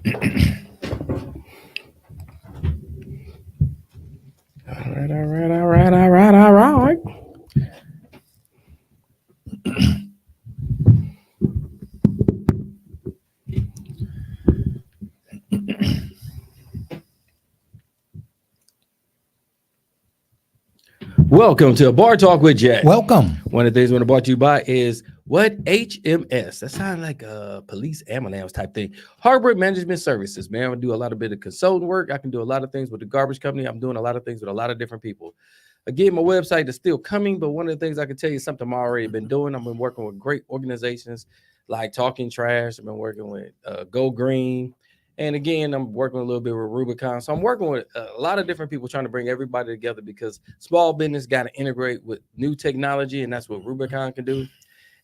All right. Welcome to Bar Talk with Jay. Welcome. One of the things we want to brought to you by is what HMS. That sounds like a police ambulance type thing. Harbor Management Services, man. I do a lot of bit of consulting work. I can do a lot of things with the garbage company. I'm doing a lot of things with a lot of different people. Again, my website is still coming, but one of the things I can tell you is something I've already been doing. I've been working with great organizations like Talking Trash. I've been working with Go Green. And again, I'm working a little bit with Rubicon. So I'm working with a lot of different people trying to bring everybody together because small business got to integrate with new technology, and that's what Rubicon can do.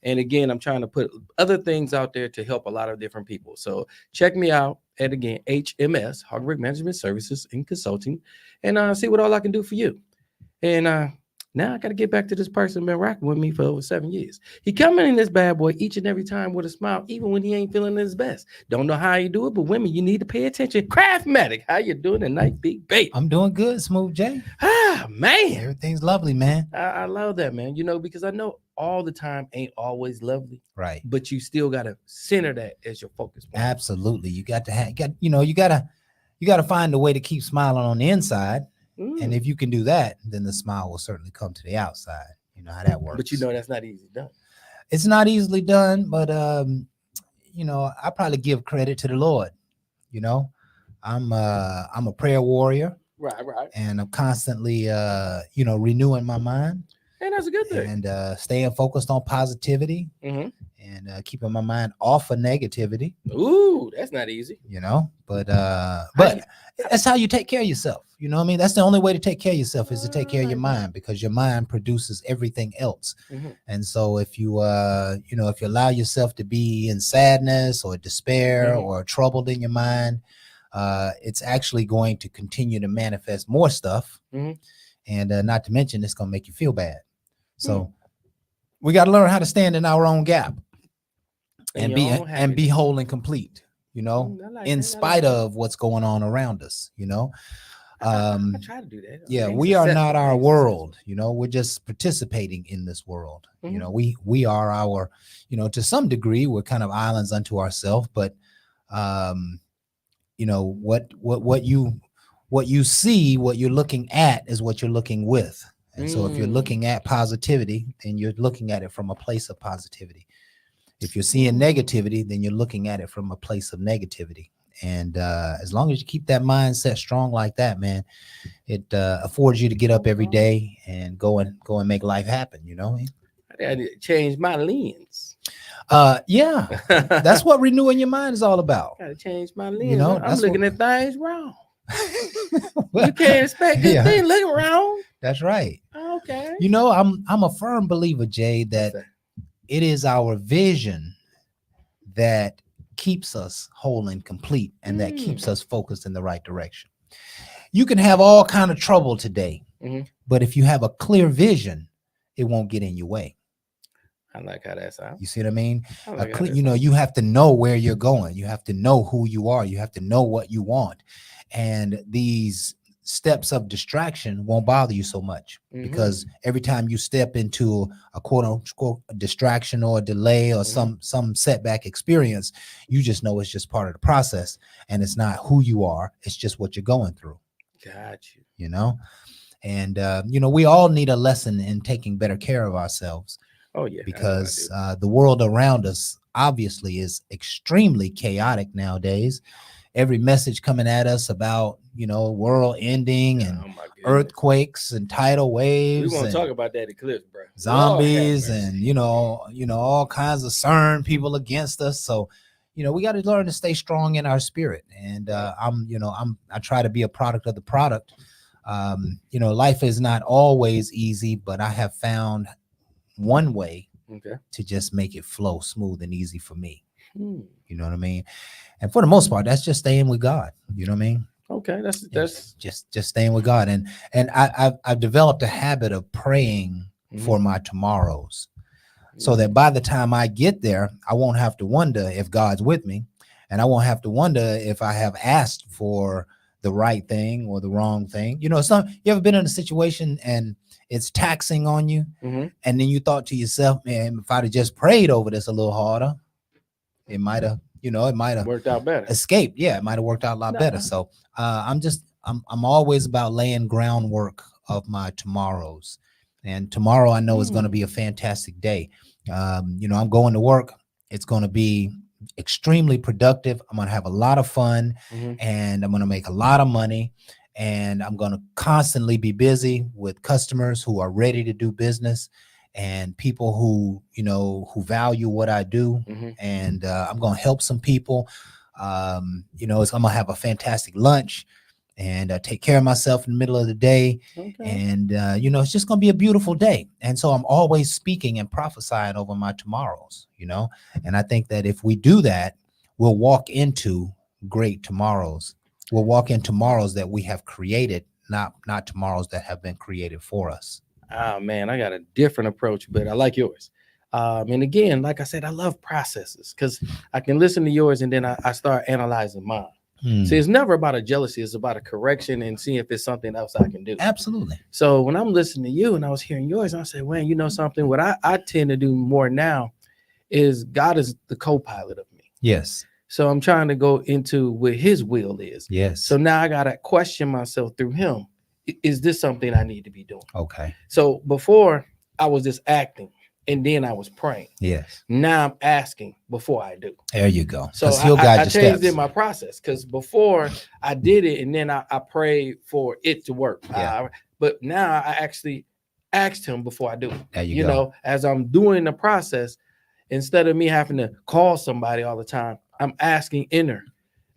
And again, I'm trying to put other things out there to help a lot of different people. So check me out at, again, HMS, Hardware Management Services and Consulting, and see what all I can do for you. And now I got to get back to this person been rocking with me for over 7 years. He coming in this bad boy each and every time with a smile, even when he ain't feeling his best. Don't know how you do it, but women, you need to pay attention. Craftmatic, how you doing tonight, big baby? I'm doing good, Smooth J. Ah, man. Everything's lovely, man. I love that, man. You know, because I know all the time ain't always lovely. Right. But you still got to center that as your focus point. Absolutely. You got to have, you got to find a way to keep smiling on the inside. And if you can do that, then the smile will certainly come to the outside. You know how that works. But you know that's not easy done. It's not easily done, but you know, I probably give credit to the Lord. You know, I'm a prayer warrior. Right. And I'm constantly you know, renewing my mind. And that's a good thing. And staying focused on positivity. Mm-hmm. And keeping my mind off of negativity. Ooh, that's not easy. You know, but that's how you take care of yourself. You know what I mean? That's the only way to take care of yourself is to take care of your mind, because your mind produces everything else. Mm-hmm. And so if you you know, if you allow yourself to be in sadness or despair or troubled in your mind, it's actually going to continue to manifest more stuff. And not to mention, it's going to make you feel bad. So we got to learn how to stand in our own gap and be whole and complete, you know, in spite of what's going on around us, you know. I try to do that. Yeah, we are not our world, you know. We're just participating in this world. You know, we are our, you know, to some degree, we're kind of islands unto ourselves, but you know, what you see, what you're looking at is what you're looking with. And so if you're looking at positivity, then you're looking at it from a place of positivity. If you're seeing negativity, then you're looking at it from a place of negativity. And as long as you keep that mindset strong like that, man, it affords you to get up every day and go and make life happen. You know, I gotta change my lens. Yeah, that's what renewing your mind is all about. Gotta change my lens. You know, I'm looking at things wrong. You can't expect good things looking wrong. That's right. Okay. You know, I'm a firm believer, Jay, that it is our vision that keeps us whole and complete, and that keeps us focused in the right direction. You can have all kind of trouble today, but if you have a clear vision, it won't get in your way. I like how that sounds. You see what I mean? You know, you have to know where you're going. You have to know who you are. You have to know what you want. And these steps of distraction won't bother you so much, because every time you step into a quote unquote distraction or a delay or some setback experience, you just know it's just part of the process, and it's not who you are. It's just what you're going through. Got you. You know, and you know, we all need a lesson in taking better care of ourselves. Oh yeah, because the world around us obviously is extremely chaotic nowadays. Every message coming at us about, you know, world ending and earthquakes and tidal waves. We want to talk about that eclipse, bro. Zombies and you know all kinds of CERN people against us. So, you know, we got to learn to stay strong in our spirit. And I try to be a product of the product. You know, life is not always easy, but I have found one way to just make it flow smooth and easy for me. You know what I mean? And for the most part, that's just staying with God. You know what I mean? Okay, that's just staying with God. And I've developed a habit of praying for my tomorrows, so that by the time I get there, I won't have to wonder if God's with me. and I won't have to wonder if I have asked for the right thing or the wrong thing. You know, you ever been in a situation and it's taxing on you, Mhm. and then you thought to yourself, man, if I'd have just prayed over this a little harder, it might have, Worked out better. escaped. Yeah, it might have worked out a lot better. Nah. So I'm always about laying groundwork of my tomorrows. And tomorrow I know is going to be a fantastic day. I'm going to work. It's going to be extremely productive. I'm going to have a lot of fun, Mhm. and I'm going to make a lot of money, and I'm going to constantly be busy with customers who are ready to do business and people who value what I do. Mhm. And I'm going to help some people. I'm going to have a fantastic lunch and take care of myself in the middle of the day. Okay. And it's just going to be a beautiful day. And so I'm always speaking and prophesying over my tomorrows, and I think that if we do that, we'll walk into great tomorrows. We'll walk in tomorrows that we have created, not tomorrows that have been created for us. Oh man, I got a different approach, but I like yours. And again, like I said, I love processes because I can listen to yours and then I start analyzing mine. See, it's never about a jealousy, it's about a correction and seeing if it's something else I can do. Absolutely. So when I'm listening to you and I was hearing yours, I said, well, you know something, what I tend to do more now is God is the co-pilot of me. Yes. So I'm trying to go into what his will is. Yes. So now I got to question myself through him. Is this something I need to be doing? Okay. So before I was just acting and then I was praying. Yes. Now I'm asking before I do. There you go. So I changed in my process because before I did it and then I prayed for it to work. Yeah. But now I actually asked him before I do it. There you go. As I'm doing the process, instead of me having to call somebody all the time, I'm asking inner,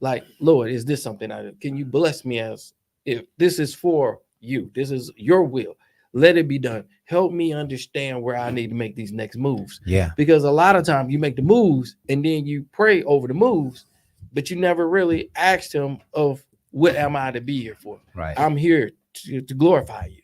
like, Lord, is this something I do? Can you bless me as if this is for you? This is your will. Let it be done. Help me understand where I need to make these next moves. Yeah. Because a lot of times you make the moves and then you pray over the moves, but you never really asked him of what am I to be here for? Right. I'm here to glorify you.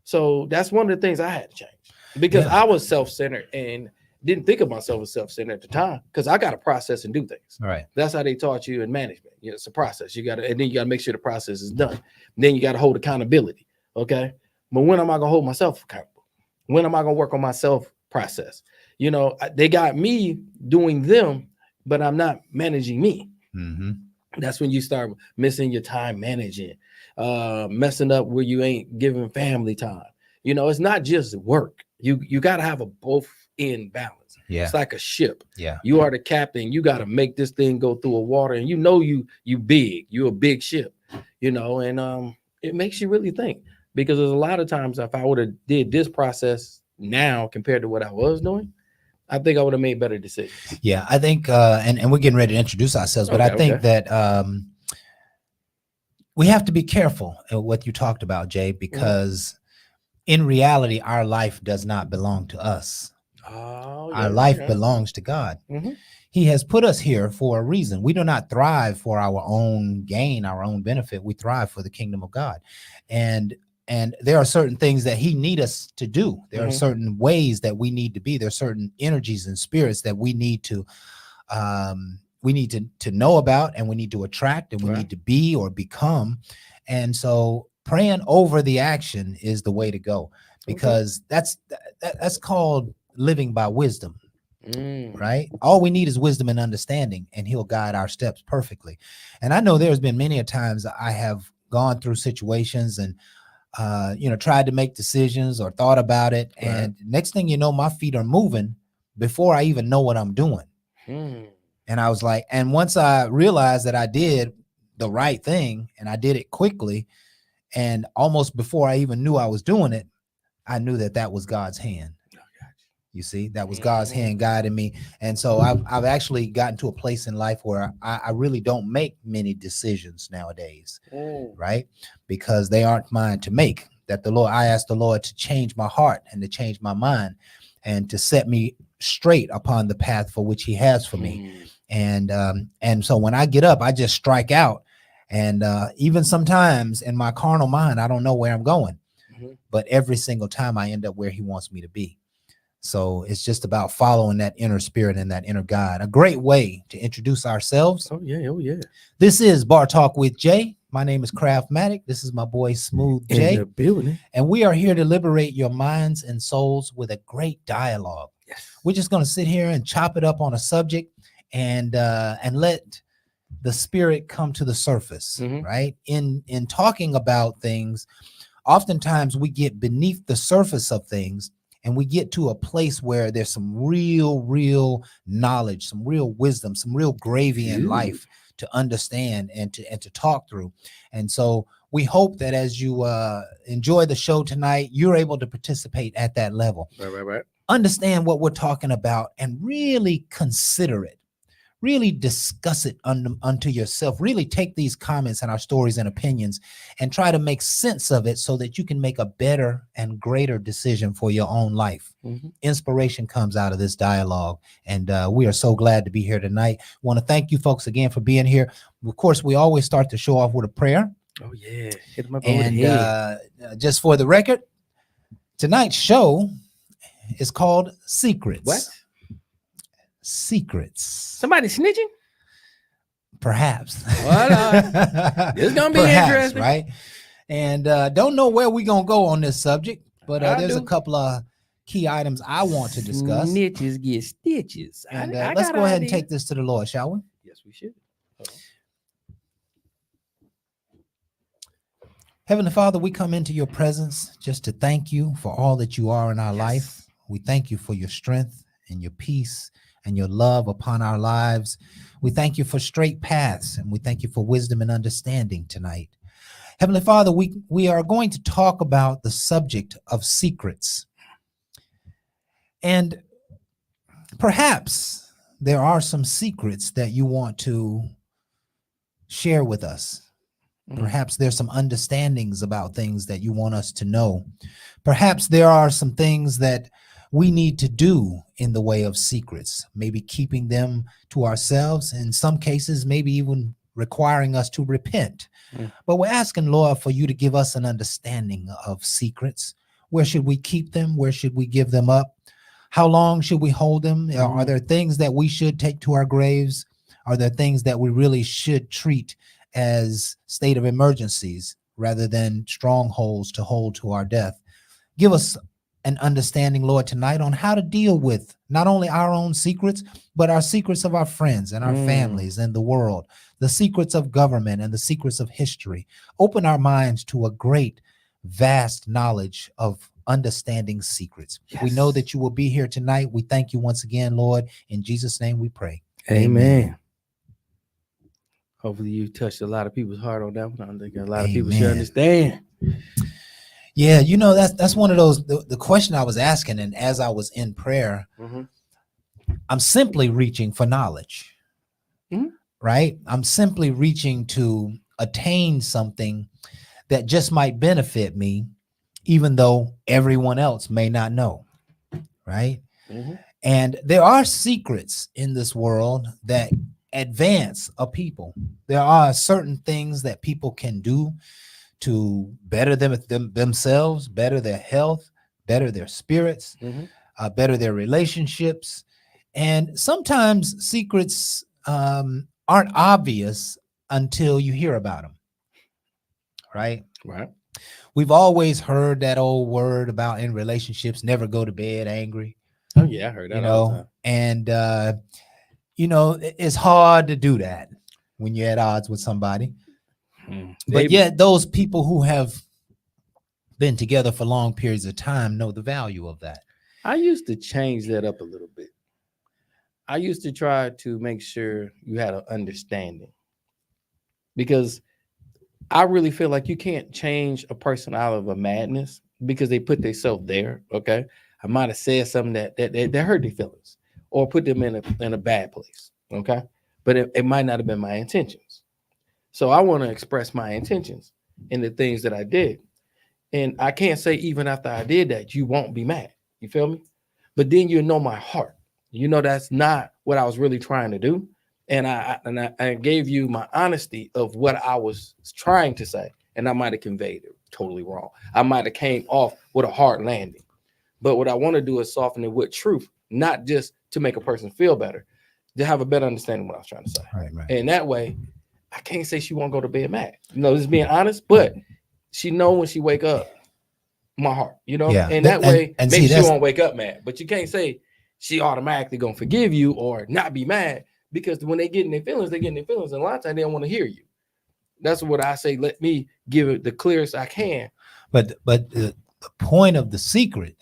So that's one of the things I had to change because I was self-centered and didn't think of myself as self-centered at the time because I got to process and do things. Right. That's how they taught you in management. It's a process. And then you got to make sure the process is done. Then you got to hold accountability. Okay. But when am I going to hold myself accountable? When am I going to work on my self process? They got me doing them, but I'm not managing me. Mm-hmm. That's when you start missing your time managing, messing up where you ain't giving family time. It's not just work. You got to have a both in balance. Yeah. It's like a ship. Yeah. You are the captain. You got to make this thing go through a water, and you big. You're a big ship. And it makes you really think because there's a lot of times if I would have did this process now compared to what I was doing, I think I would have made better decisions. Yeah, I think, and we're getting ready to introduce ourselves, but I think that we have to be careful at what you talked about, Jay, because in reality, our life does not belong to us. Our life belongs to God. Mm-hmm. He has put us here for a reason. We do not thrive for our own gain, our own benefit. We thrive for the kingdom of God. And there are certain things that he needs us to do. There are certain ways that we need to be. There are certain energies and spirits that we need to know about, and we need to attract, and we need to be or become. And so praying over the action is the way to go, because that's called living by wisdom. Right? All we need is wisdom and understanding, and he'll guide our steps perfectly. And I know there's been many a times I have gone through situations and tried to make decisions or thought about it. Right. And next thing you know, my feet are moving before I even know what I'm doing. And I was like, and once I realized that I did the right thing and I did it quickly, and almost before I even knew I was doing it, I knew that was God's hand. You see, that was God's hand guiding me. And so I've actually gotten to a place in life where I really don't make many decisions nowadays, right? Because they aren't mine to make. I asked the Lord to change my heart and to change my mind and to set me straight upon the path for which he has for me. And so when I get up, I just strike out. And even sometimes in my carnal mind, I don't know where I'm going, but every single time I end up where he wants me to be. So it's just about following that inner spirit and that inner guide. A great way to introduce ourselves. Oh yeah, oh yeah. This is Bar Talk with Jay. My name is Craftmatic. This is my boy Smooth In Jay. the building. And we are here to liberate your minds and souls with a great dialogue. Yes. We're just going to sit here and chop it up on a subject and let the spirit come to the surface, Mhm. right? In talking about things, oftentimes we get beneath the surface of things and we get to a place where there's some real knowledge, some real wisdom, some real gravy in Ooh. life to understand and to talk through. And so we hope that as you enjoy the show tonight, you're able to participate at that level. Right. Understand what we're talking about and really consider it. Really discuss it unto yourself. Really take these comments and our stories and opinions and try to make sense of it so that you can make a better and greater decision for your own life. Mm-hmm. Inspiration comes out of this dialogue, and we are so glad to be here tonight. Want to thank you folks again for being here. Of course, we always start the show off with a prayer. Oh yeah, hit my over the And head. just for the record, tonight's show is called Secrets. What? Secrets. Somebody snitching? Perhaps. It's gonna be Perhaps, interesting, right? And don't know where we're gonna go on this subject, but there's a couple of key items I want to discuss. Snitches get stitches. And I let's got go an ahead and idea. take this to the Lord, shall we? Yes, we should. Hold on. Heavenly Father, we come into your presence just to thank you for all that you are in our Yes. life. We thank you for your strength and your peace and your love upon our lives. We thank you for straight paths, and we thank you for wisdom and understanding tonight. Heavenly Father, we are going to talk about the subject of secrets. And perhaps there are some secrets that you want to share with us. Perhaps there's some understandings about things that you want us to know. Perhaps there are some things that we need to do in the way of secrets, maybe keeping them to ourselves. In some cases, maybe even requiring us to repent. But we're asking, Lord, for you to give us an understanding of secrets. Where should we keep them? Where should we give them up? How long should we hold them? Are there things that we should take to our graves? Are there things that we really should treat as state of emergencies rather than strongholds to hold to our death? Give us an understanding, Lord, tonight on how to deal with not only our own secrets, but our secrets of our friends and our families and the world, the secrets of government and the secrets of history. Open our minds to a great, vast knowledge of understanding secrets. We know Yes. that you will be here tonight. We thank you once again, Lord. In Jesus' name we pray. Amen. Hopefully you touched a lot of people's heart on that one. I think a lot of people should Amen. understand. Yeah, you know, that's one of those, the question I was asking, and as I was in prayer, I'm simply reaching for knowledge, right? I'm simply reaching to attain something that just might benefit me, even though everyone else may not know, right? And there are secrets in this world that advance a people. There are certain things that people can do to better themselves, better their health, better their spirits, better their relationships. And sometimes secrets aren't obvious until you hear about them, right? Right. We've always heard that old word about in relationships, never go to bed angry. Oh yeah, I heard that all the time. And you know, it's hard to do that when you're at odds with somebody. But yet those people who have been together for long periods of time know the value of that. I used to change that up a little bit. I used to try to make sure you had an understanding, because I really feel like you can't change a person out of a madness because they put themselves there. Okay, I might have said something that hurt their feelings or put them in a bad place. Okay, but it might not have been my intentions. So I want to express my intentions in the things that I did. And I can't say even after I did that, you won't be mad. You feel me? But then you know my heart. You know that's not what I was really trying to do. And I gave you my honesty of what I was trying to say. And I might have conveyed it totally wrong. I might have came off with a hard landing. But what I want to do is soften it with truth, not just to make a person feel better, to have a better understanding of what I was trying to say. Right. And that way, I can't say she won't go to bed mad. Just being honest, but she know when she wake up, my heart, Yeah. and that way, and maybe see, she won't wake up mad. But you can't say she automatically gonna forgive you or not be mad, because when they get in their feelings, they get in their feelings, and a lot of times they don't want to hear you. That's what I say. Let me give it the clearest I can. But the point of the secret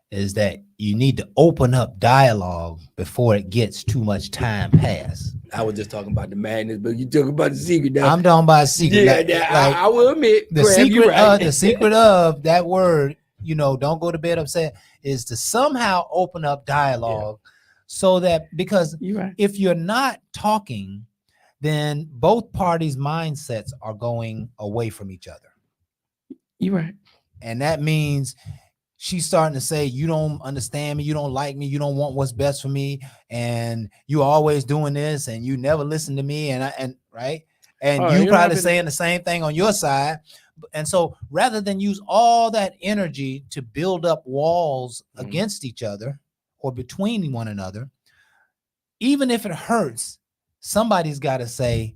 is that you need to open up dialogue before it gets too much time passed. I was just talking about the madness, but you talking about the secret now. I'm talking about secret. I will admit the secret the secret of that word, don't go to bed upset, is to somehow open up dialogue so that, because if you're not talking, then both parties' mindsets are going away from each other. You're right. And that means she's starting to say, you don't understand me, you don't like me, you don't want what's best for me, and you always doing this, and you never listen to me, and you probably saying the same thing on your side. And so rather than use all that energy to build up walls against each other or between one another, even if it hurts, somebody's got to say,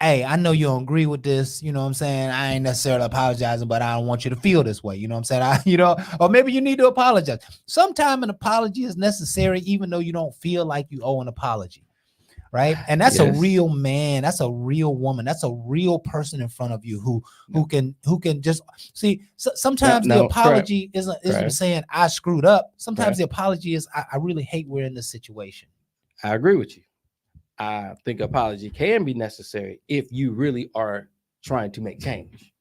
hey, I know you don't agree with this. You know what I'm saying? I ain't necessarily apologizing, but I don't want you to feel this way. You know what I'm saying? Or maybe you need to apologize. Sometimes an apology is necessary, even though you don't feel like you owe an apology. Right. And that's a real man. That's a real woman. That's a real person in front of you who can just see. Sometimes the apology isn't saying I screwed up. Sometimes the apology is I really hate we're in this situation. I agree with you. I think apology can be necessary if you really are trying to make change.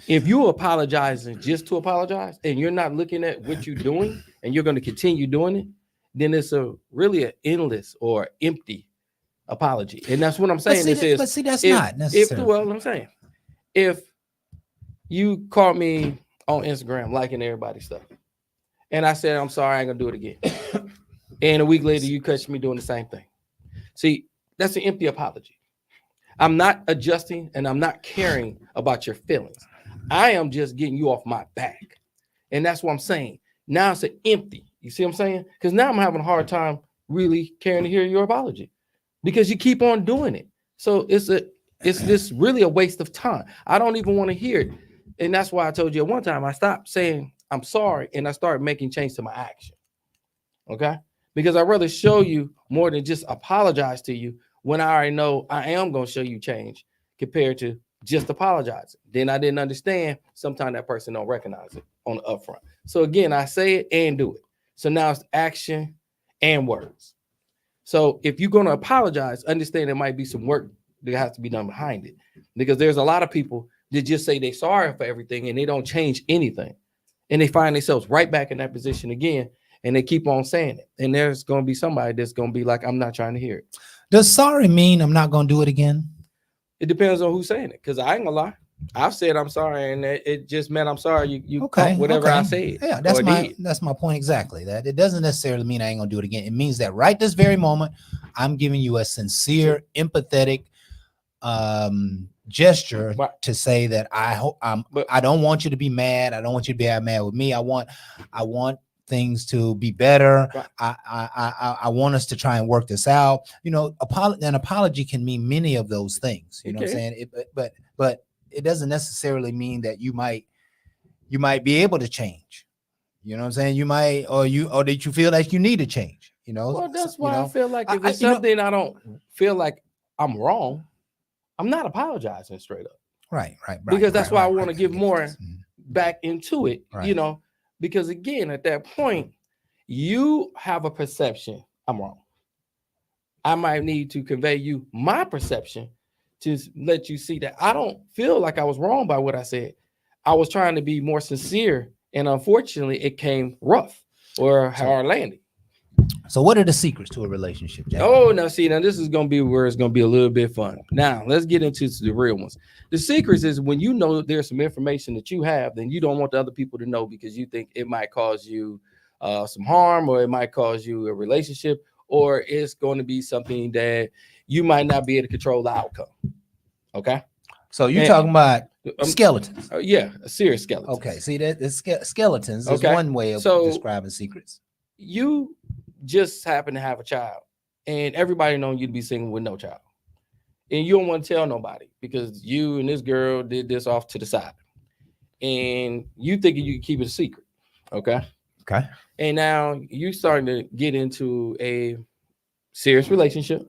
If you're apologizing just to apologize and you're not looking at what you're doing and you're going to continue doing it, then it's really an endless or empty apology. And that's what I'm saying. That's not necessary. I'm saying, if you caught me on Instagram liking everybody's stuff, and I said, I'm sorry, I ain't going to do it again. And a week later, you catch me doing the same thing. See, that's an empty apology. I'm not adjusting and I'm not caring about your feelings. I am just getting you off my back. And that's what I'm saying. Now it's an empty. You see what I'm saying? Because now I'm having a hard time really caring to hear your apology because you keep on doing it. So it's this really a waste of time. I don't even want to hear it. And that's why I told you at one time, I stopped saying I'm sorry and I started making change to my action. Okay? Because I'd rather show you more than just apologize to you when I already know I am going to show you change compared to just apologizing. Then I didn't understand. Sometimes that person don't recognize it on the upfront. So again, I say it and do it. So now it's action and words. So if you're going to apologize, understand there might be some work that has to be done behind it, because there's a lot of people that just say they're sorry for everything and they don't change anything. And they find themselves right back in that position again. And they keep on saying it. And there's going to be somebody that's going to be like, I'm not trying to hear it. Does sorry mean I'm not going to do it again? It depends on who's saying it. Because I ain't going to lie. I've said I'm sorry. And it just meant I'm sorry. You whatever I said. Yeah, that's my point exactly. That it doesn't necessarily mean I ain't going to do it again. It means that right this very moment, I'm giving you a sincere, empathetic gesture to say that I don't want you to be mad. I don't want you to be mad with me. I want things to be better. Right. I want us to try and work this out. An apology can mean many of those things. You know what I'm saying? But it doesn't necessarily mean that you might be able to change. You know what I'm saying? You might, or that you feel like you need to change. Well, that's why I feel like if it's something I don't feel like I'm wrong, I'm not apologizing straight up. Right. Because that's why I want to give more back into it. Right. Because again, at that point, you have a perception I'm wrong. I might need to convey you my perception to let you see that I don't feel like I was wrong by what I said. I was trying to be more sincere, and unfortunately, it came rough or hard landing. So what are the secrets to a relationship, Jack? Oh, now this is going to be where it's going to be a little bit fun. Now, let's get into the real ones. The secrets is when you know there's some information that you have, then you don't want the other people to know because you think it might cause you some harm, or it might cause you a relationship, or it's going to be something that you might not be able to control the outcome. Okay? So you're And- talking about Um, skeletons. yeah, a serious skeleton. Okay, see that the skeletons is Okay, one way of so- describing secrets. You just happen to have a child, and everybody knows you to be single with no child, and you don't want to tell nobody because you and this girl did this off to the side, and you thinking you can keep it a secret. Okay. Okay. And now you starting to get into a serious relationship,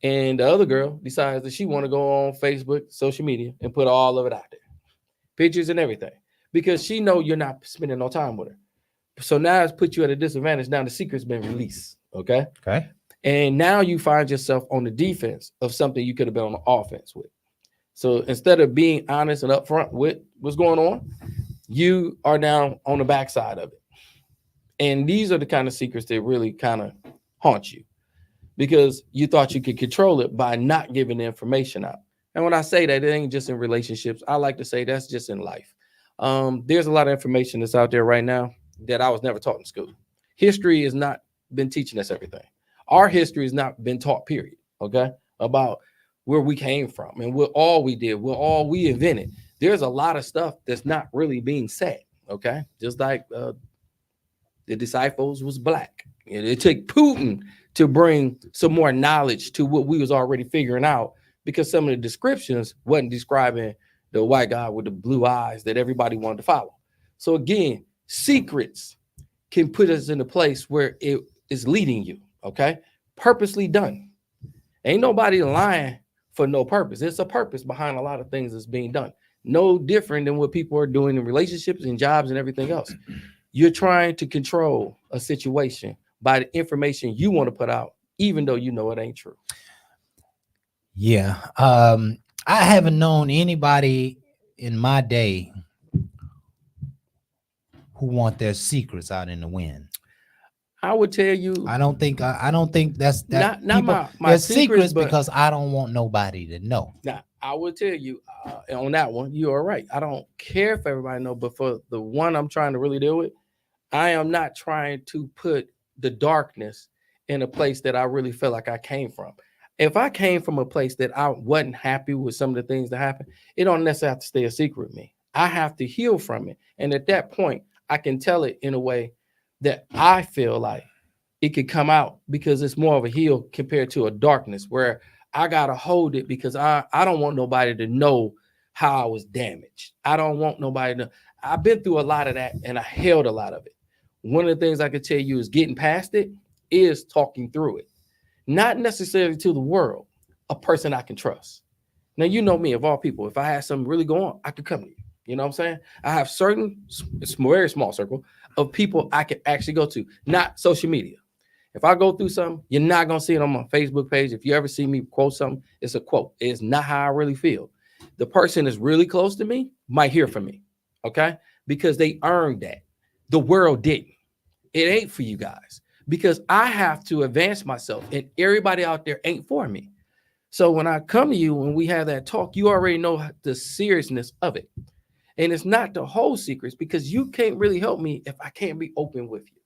and the other girl decides that she want to go on Facebook, social media, and put all of it out there, pictures and everything, because she know you're not spending no time with her. So now it's put you at a disadvantage. Now the secret's been released. Okay. Okay. And now you find yourself on the defense of something you could have been on the offense with. So instead of being honest and upfront with what's going on, you are now on the backside of it. And these are the kind of secrets that really kind of haunt you because you thought you could control it by not giving the information out. And when I say that, it ain't just in relationships. I like to say that's just in life. There's a lot of information that's out there right now that I was never taught in school. History has not been teaching us everything. Our history has not been taught, period. Okay. About where we came from and what all we did, what all we invented. There's a lot of stuff that's not really being said. Okay. Just like the disciples was black. And it took Putin to bring some more knowledge to what we was already figuring out because some of the descriptions wasn't describing the white guy with the blue eyes that everybody wanted to follow. So again, secrets can put us in a place where it is leading you, okay? Purposely done. Ain't nobody lying for no purpose. It's a purpose behind a lot of things that's being done. No different than what people are doing in relationships and jobs and everything else. You're trying to control a situation by the information you want to put out, even though you know it ain't true. Yeah. I haven't known anybody in my day who want their secrets out in the wind. I would tell you, I don't think that's that. Not people, my they're secrets, but because I don't want nobody to know. now I would tell you on that one, you are right. I don't care if everybody know, but for the one I'm trying to really deal with, I am not trying to put the darkness in a place that I really feel like I came from. If I came from a place that I wasn't happy with some of the things that happened, it don't necessarily have to stay a secret with me. I have to heal from it. And at that point, I can tell it in a way that I feel like it could come out because it's more of a heal compared to a darkness where I got to hold it because I don't want nobody to know how I was damaged. I don't want nobody to. I've been through a lot of that and I held a lot of it. One of the things I could tell you is getting past it is talking through it. Not necessarily to the world, a person I can trust. Now, you know me, of all people, if I had something really going on, I could come to you. You know what I'm saying? I have certain, it's a very small circle of people I can actually go to, not social media. If I go through something, you're not going to see it on my Facebook page. If you ever see me quote something, it's a quote. It's not how I really feel. The person that's really close to me might hear from me, okay? Because they earned that. The world didn't. It ain't for you guys because I have to advance myself and everybody out there ain't for me. So when I come to you and we have that talk, you already know the seriousness of it. And it's not the whole secrets because you can't really help me if I can't be open with you.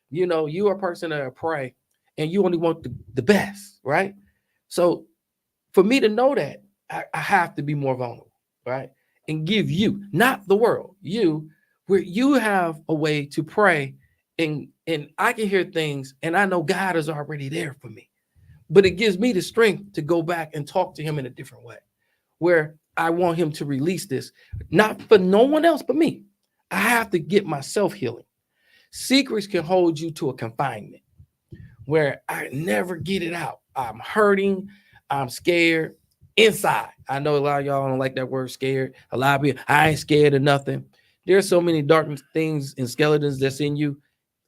You know, you are a person that pray and you only want the best, right? So for me to know that, I have to be more vulnerable, right? And give you, not the world, you, where you have a way to pray and I can hear things and I know God is already there for me. But it gives me the strength to go back and talk to him in a different way, where I want him to release this, not for no one else but me. I have to get myself healing. Secrets can hold you to a confinement where I never get it out. I'm hurting. I'm scared inside. I know a lot of y'all don't like that word scared. A lot of people, I ain't scared of nothing. There's so many dark things and skeletons that's in you.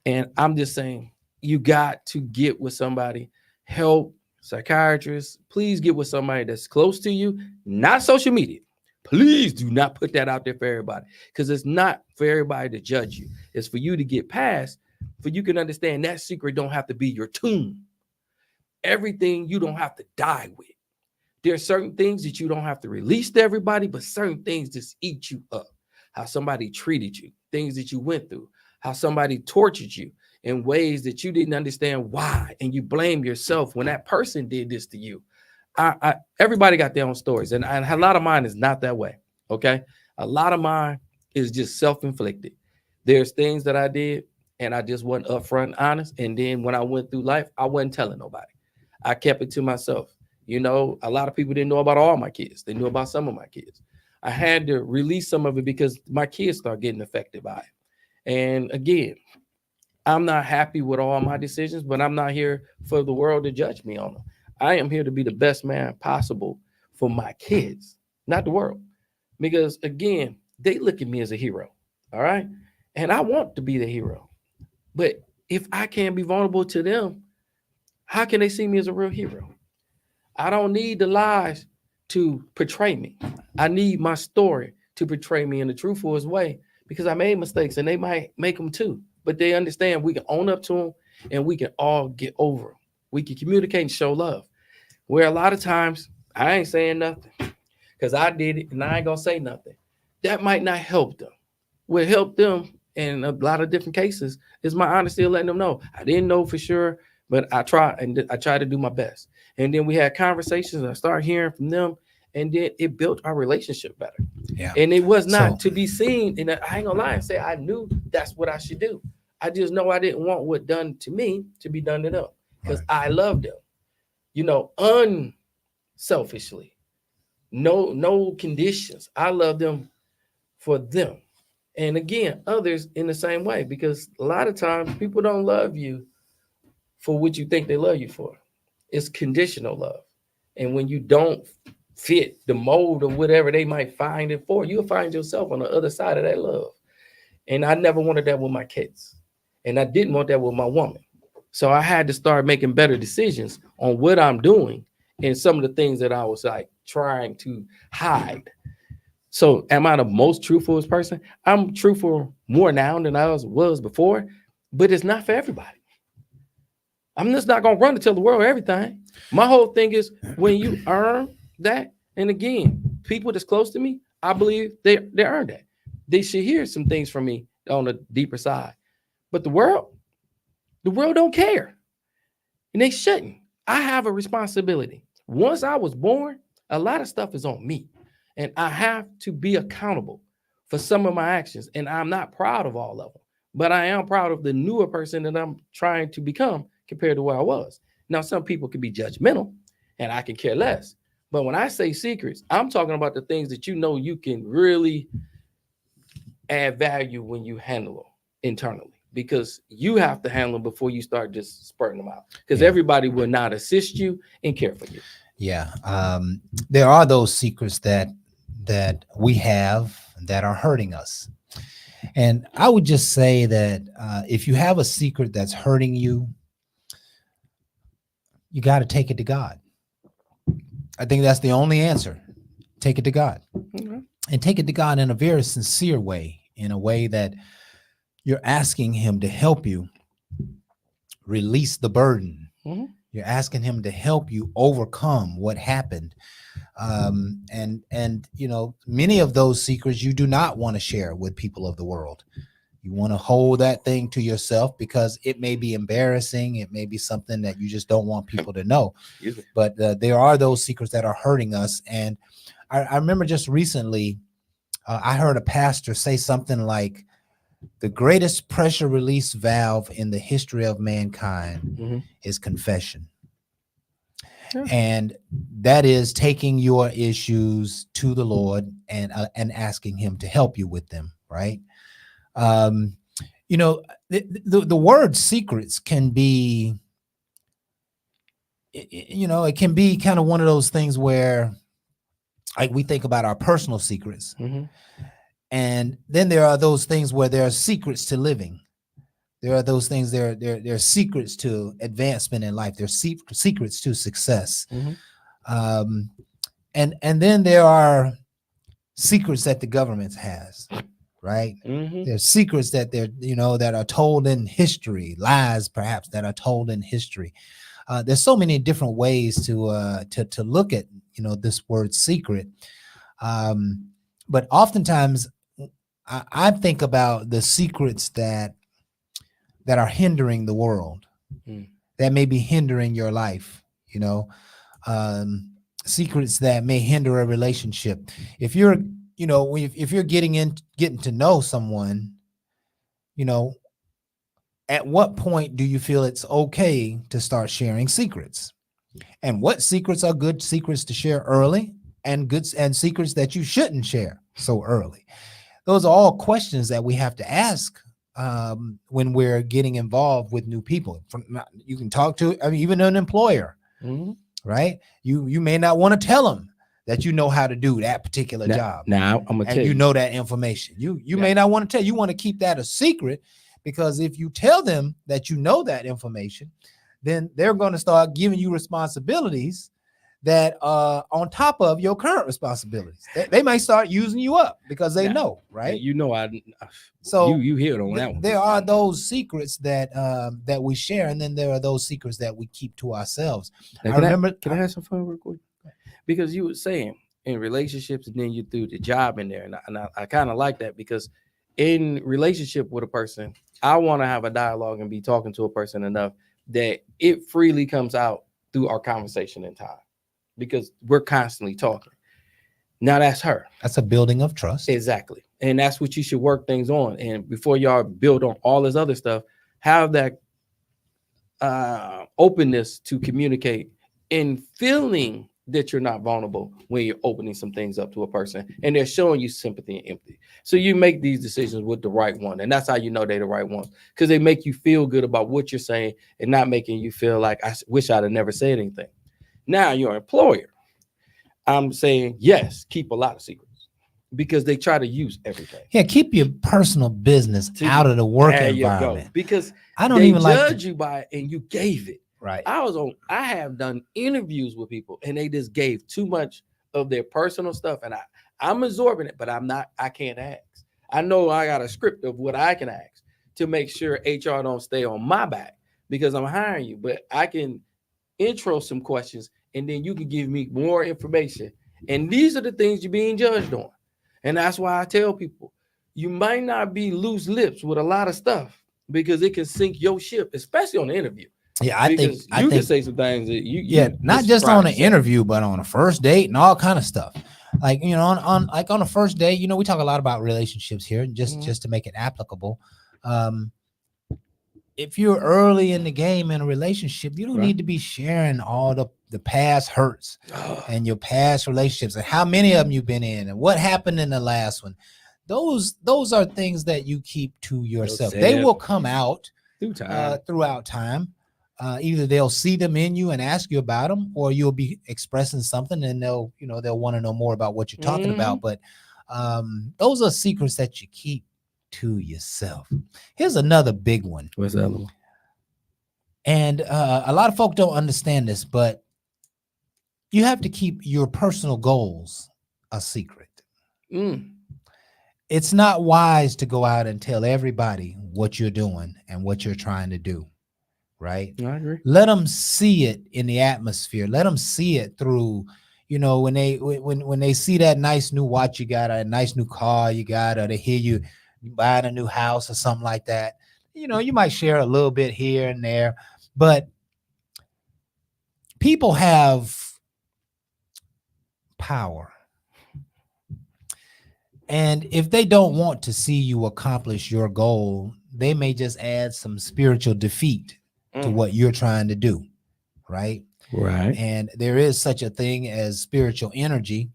And I'm just saying, you got to get with somebody, help, psychiatrist. Please get with somebody that's close to you, not social media. Please do not put that out there for everybody because it's not for everybody to judge you. It's for you to get past, for you can understand that secret don't have to be your tomb. Everything you don't have to die with. There are certain things that you don't have to release to everybody, but certain things just eat you up. How somebody treated you, things that you went through, how somebody tortured you in ways that you didn't understand why, and you blame yourself when that person did this to you. everybody got their own stories, and a lot of mine is not that way. Okay, a lot of mine is just self-inflicted. There's things that I did, and I just wasn't upfront and honest. And then when I went through life, I wasn't telling nobody. I kept it to myself. You know, a lot of people didn't know about all my kids. They knew about some of my kids. I had to release some of it because my kids start getting affected by it. And again, I'm not happy with all my decisions, but I'm not here for the world to judge me on them. I am here to be the best man possible for my kids, not the world. Because again, they look at me as a hero. All right. And I want to be the hero. But if I can't be vulnerable to them, how can they see me as a real hero? I don't need the lies to portray me. I need my story to portray me in the truthfulest way because I made mistakes and they might make them too. But they understand we can own up to them and we can all get over them. We can communicate and show love. Where a lot of times I ain't saying nothing because I did it and I ain't going to say nothing. That might not help them. What helped them in a lot of different cases is my honesty of letting them know. I didn't know for sure, but I try to do my best. And then we had conversations and I started hearing from them. And then it built our relationship better. Yeah. And it was not to be seen. And I ain't gonna lie and say I knew that's what I should do. I just know I didn't want what done to me to be done to them because I loved them, you know, unselfishly. No conditions. I love them for them. And again, others in the same way, because a lot of times people don't love you for what you think they love you for. It's conditional love. And when you don't fit the mold of whatever they might find it for, you'll find yourself on the other side of that love. And I never wanted that with my kids. And I didn't want that with my woman. So I had to start making better decisions on what I'm doing and some of the things that I was like trying to hide. So am I the most truthfulest person? I'm truthful more now than I was before, but it's not for everybody. I'm just not going to run to tell the world everything. My whole thing is when you earn that, and again, people that's close to me, I believe they earned that. They should hear some things from me on the deeper side. But the world don't care. And they shouldn't. I have a responsibility. Once I was born, a lot of stuff is on me. And I have to be accountable for some of my actions. And I'm not proud of all of them. But I am proud of the newer person that I'm trying to become compared to where I was. Now, some people can be judgmental, and I can care less. But when I say secrets, I'm talking about the things that you know you can really add value when you handle them internally, because you have to handle them before you start just spurting them out, because everybody will not assist you and care for you. Yeah. There are those secrets that we have that are hurting us. And I would just say that if you have a secret that's hurting you, you got to take it to God. I think that's the only answer. Take it to God. Mm-hmm. And take it to God in a very sincere way, in a way that you're asking him to help you release the burden. Mm-hmm. You're asking him to help you overcome what happened. And you know, many of those secrets you do not want to share with people of the world. You want to hold that thing to yourself because it may be embarrassing. It may be something that you just don't want people to know. But there are those secrets that are hurting us. And I remember just recently, I heard a pastor say something like, the greatest pressure release valve in the history of mankind is confession. And that is taking your issues to the Lord and asking him to help you with them, right? You know, the word secrets can be, you know, it can be kind of one of those things where, like, we think about our personal secrets. And then there are those things where there are secrets to living. There are those things, there are secrets to advancement in life. There's secrets to success. And then there are secrets that the government has, right? There's secrets that that are told in history, lies perhaps that are told in history. There's so many different ways to look at, this word secret. But oftentimes I think about the secrets that are hindering the world, that may be hindering your life. secrets that may hinder a relationship. If you're, if you're getting to know someone, you know, at what point do you feel it's okay to start sharing secrets? And what secrets are good secrets to share early, and secrets that you shouldn't share so early? Those are all questions that we have to ask when we're getting involved with new people. You can talk to, even an employer, right? You may not want to tell them that you know how to do that particular job. Now I'm gonna tell you know that information. You may not want to tell. You want to keep that a secret, because if you tell them that you know that information, then they're going to start giving you responsibilities that on top of your current responsibilities. They might start using you up because they know, right? So you hear it on that one. There are those secrets that that we share, and then there are those secrets that we keep to ourselves. Now, can I have some fun real quick? Because you were saying in relationships, and then you threw the job in there, and I kind of like that, because in relationship with a person, I want to have a dialogue and be talking to a person enough that it freely comes out through our conversation in time, because we're constantly talking. Now that's her. That's a building of trust. Exactly. And that's what you should work things on. And before y'all build on all this other stuff, have that openness to communicate and feeling that you're not vulnerable when you're opening some things up to a person and they're showing you sympathy and empathy. So you make these decisions with the right one. And that's how you know they're the right ones, because they make you feel good about what you're saying and not making you feel like, I wish I'd have never said anything. Now you're an employer. I'm saying, yes, keep a lot of secrets, because they try to use everything. Yeah, keep your personal business out of the work environment. Because I don't even judge you by it, and you gave it. Right. I have done interviews with people and they just gave too much of their personal stuff, and I'm absorbing it, but I can't ask. I know I got a script of what I can ask to make sure HR don't stay on my back, because I'm hiring you, but I can intro some questions and then you can give me more information. And these are the things you're being judged on. And that's why I tell people, you might not be loose lips with a lot of stuff, because it can sink your ship, especially on the interview. Yeah, I think you can say some things that you not just on an interview, but on a first date and all kind of stuff. Like, on a first date, we talk a lot about relationships here, just to make it applicable. If you're early in the game in a relationship, you don't need to be sharing all the past hurts and your past relationships and how many of them you've been in and what happened in the last one. Those are things that you keep to yourself. They will come out throughout time. Either they'll see them in you and ask you about them, or you'll be expressing something and they'll want to know more about what you're talking about. But those are secrets that you keep to yourself. Here's another big one. What's that one? And a lot of folk don't understand this, but you have to keep your personal goals a secret. It's not wise to go out and tell everybody what you're doing and what you're trying to do. Right. I agree. Let them see it in the atmosphere. Let them see it through, when they see that nice new watch you got, or a nice new car you got, or they hear you buying a new house or something like that. You might share a little bit here and there, but people have power. And if they don't want to see you accomplish your goal, they may just add some spiritual defeat to what you're trying to do, right? Right. And there is such a thing as spiritual energy.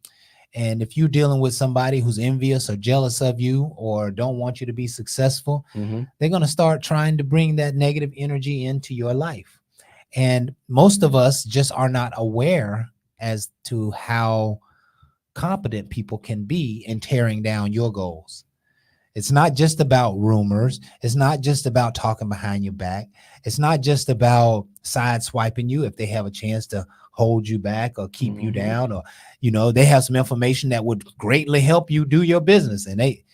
And if you're dealing with somebody who's envious or jealous of you or don't want you to be successful, they're going to start trying to bring that negative energy into your life. And most of us just are not aware as to how competent people can be in tearing down your goals. It's not just about rumors. It's not just about talking behind your back. It's not just about sideswiping you if they have a chance to hold you back or keep you down, or, they have some information that would greatly help you do your business. And they,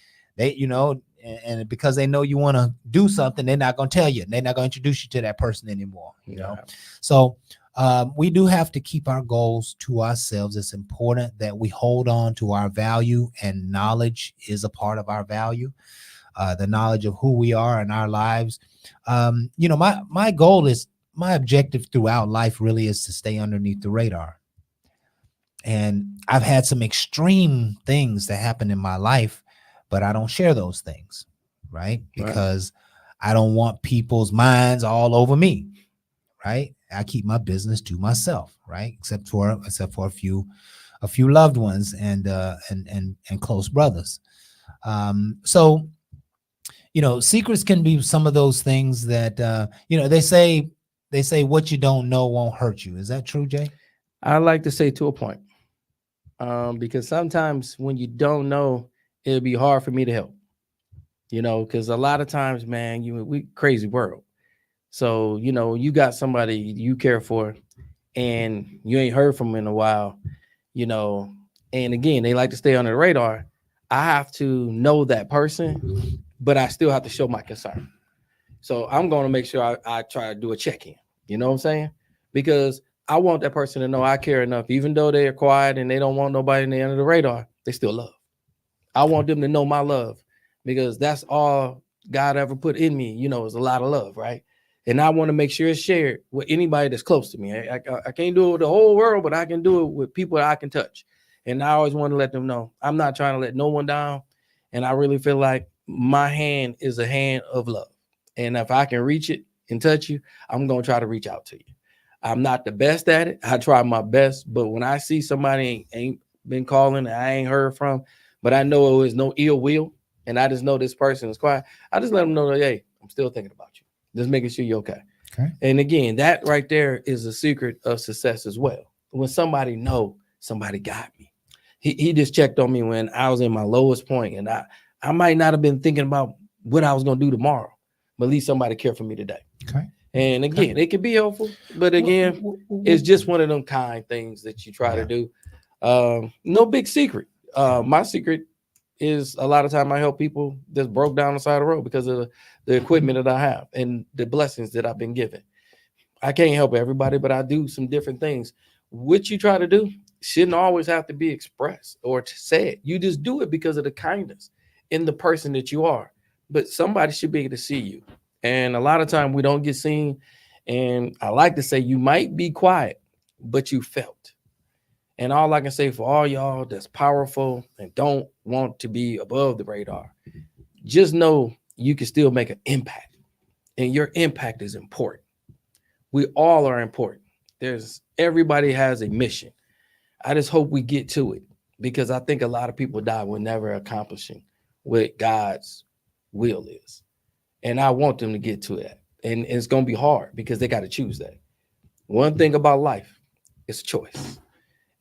and because they know you want to do something, they're not going to tell you. They're not going to introduce you to that person anymore, So we do have to keep our goals to ourselves. It's important that we hold on to our value, and knowledge is a part of our value, the knowledge of who we are in our lives. My goal is, my objective throughout life really is to stay underneath the radar. And I've had some extreme things that happen in my life, but I don't share those things, right? Because I don't want people's minds all over me, right? I keep my business to myself, right? Except for a few loved ones and close brothers. So secrets can be some of those things that they say what you don't know won't hurt you. Is that true, Jay? I like to say to a point, because sometimes when you don't know, it'll be hard for me to help. Because a lot of times, man, we crazy world. So you got somebody you care for, and you ain't heard from them in a while. And again, they like to stay under the radar. I have to know that person, but I still have to show my concern. So I'm going to make sure I try to do a check-in. You know what I'm saying? Because I want that person to know I care enough, even though they are quiet and they don't want nobody in the under the radar, they still love. I want them to know my love, because that's all God ever put in me, is a lot of love, right? And I want to make sure it's shared with anybody that's close to me. I can't do it with the whole world, but I can do it with people that I can touch. And I always want to let them know I'm not trying to let no one down. And I really feel like my hand is a hand of love. And if I can reach it and touch you, I'm going to try to reach out to you. I'm not the best at it. I try my best. But when I see somebody ain't been calling and I ain't heard from, but I know it was no ill will, and I just know this person is quiet, I just let them know that, hey, I'm still thinking about you. Just making sure you're okay. And again, that right there is a secret of success as well. When somebody know somebody got me. He just checked on me when I was in my lowest point, and I might not have been thinking about what I was going to do tomorrow, but at least somebody cared for me today. Okay. And again, it can be helpful, but again, it's just one of them kind things that you try to do. No big secret. My secret is a lot of time I help people that's broke down the side of the road because of the equipment that I have and the blessings that I've been given. I can't help everybody, but I do some different things. What you try to do shouldn't always have to be expressed or said. You just do it because of the kindness in the person that you are. But somebody should be able to see you. And a lot of time we don't get seen. And I like to say you might be quiet, but you felt. And all I can say for all y'all that's powerful and don't want to be above the radar, just know you can still make an impact. And your impact is important. We all are important. Everybody has a mission. I just hope we get to it, because I think a lot of people die with never accomplishing what God's will is. And I want them to get to that. And it's going to be hard because they got to choose that. One thing about life is choice.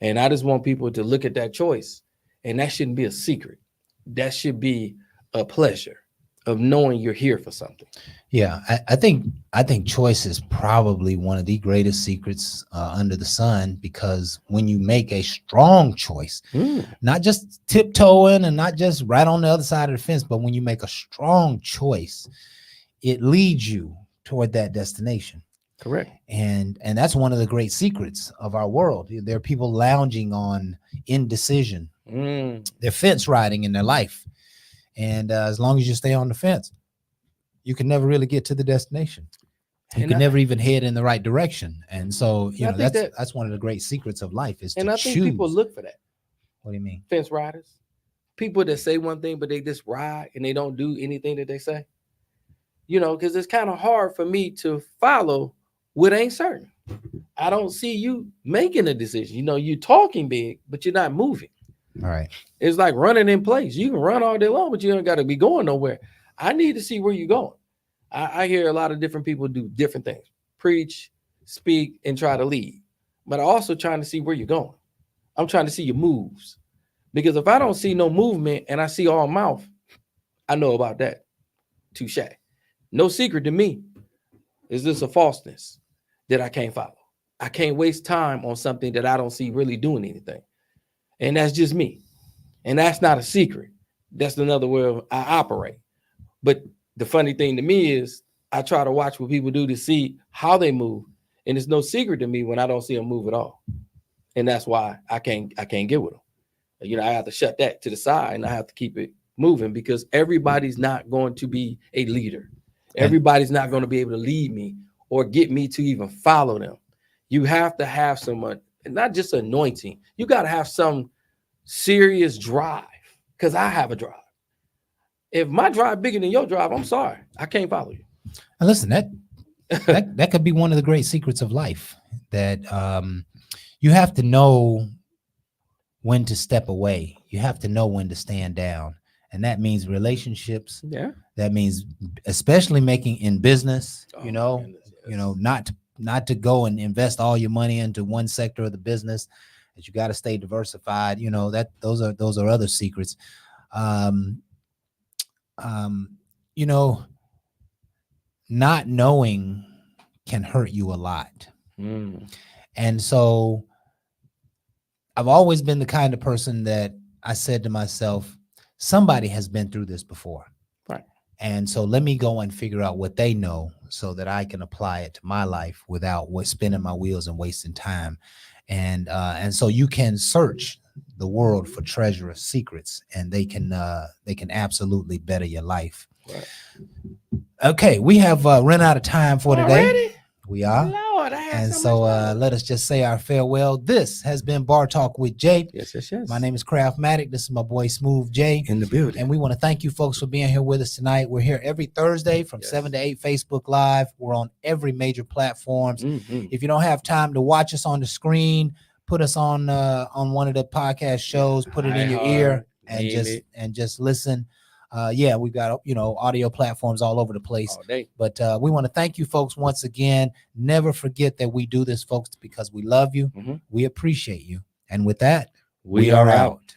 And I just want people to look at that choice, and that shouldn't be a secret. That should be a pleasure of knowing you're here for something. Yeah, I think choice is probably one of the greatest secrets under the sun, because when you make a strong choice, not just tiptoeing and not just right on the other side of the fence, but when you make a strong choice, it leads you toward that destination. Correct. And that's one of the great secrets of our world. There are people lounging on indecision. They're fence riding in their life. And as long as you stay on the fence, you can never really get to the destination. You can never even head in the right direction. And so, that's one of the great secrets of life is to choose. And I think people look for that. What do you mean? Fence riders. People that say one thing, but they just ride and they don't do anything that they say. Because it's kind of hard for me to follow what ain't certain. I don't see you making a decision. You're talking big, but you're not moving. All right. It's like running in place. You can run all day long, but you don't got to be going nowhere. I need to see where you're going. I hear a lot of different people do different things. Preach, speak, and try to lead. But I'm also trying to see where you're going. I'm trying to see your moves. Because if I don't see no movement and I see all mouth, I know about that. Touche. No secret to me. Is this a falseness that I can't follow? I can't waste time on something that I don't see really doing anything. And that's just me. And that's not a secret. That's another way I operate. But the funny thing to me is I try to watch what people do to see how they move. And it's no secret to me when I don't see them move at all. And that's why I can't get with them. I have to shut that to the side and I have to keep it moving, because everybody's not going to be a leader. Everybody's not going to be able to lead me or get me to even follow them. You have to have someone not just anointing. You got to have some serious drive, because I have a drive. If my drive bigger than your drive, I'm sorry, I can't follow you. And listen, that could be one of the great secrets of life, that you have to know when to step away. You have to know when to stand down. And that means relationships. Yeah. That means especially making in business, Oh, my goodness, yes. not to go and invest all your money into one sector of the business. That you got to stay diversified. That those are other secrets. Not knowing can hurt you a lot. Mm. And so I've always been the kind of person that I said to myself, somebody has been through this before. Right. And so let me go and figure out what they know so that I can apply it to my life without spinning my wheels and wasting time. And so you can search the world for treacherous secrets, and they can absolutely better your life. Right. Okay, we have run out of time for today. Already? We are. Lord, I had And so so much time. let us just say our farewell. This has been Bar Talk with Jay. Yes. My name is Craftmatic. This is my boy Smooth Jay. In the building. And we want to thank you folks for being here with us tonight. We're here every Thursday from 7 to 8 Facebook Live. We're on every major platforms. Mhm. If you don't have time to watch us on the screen, put us on one of the podcast shows, put it in your ear and just listen. We've got audio platforms all over the place. All day. But we want to thank you folks once again. Never forget that we do this, folks, because we love you. Mhm. We appreciate you. And with that, We are out.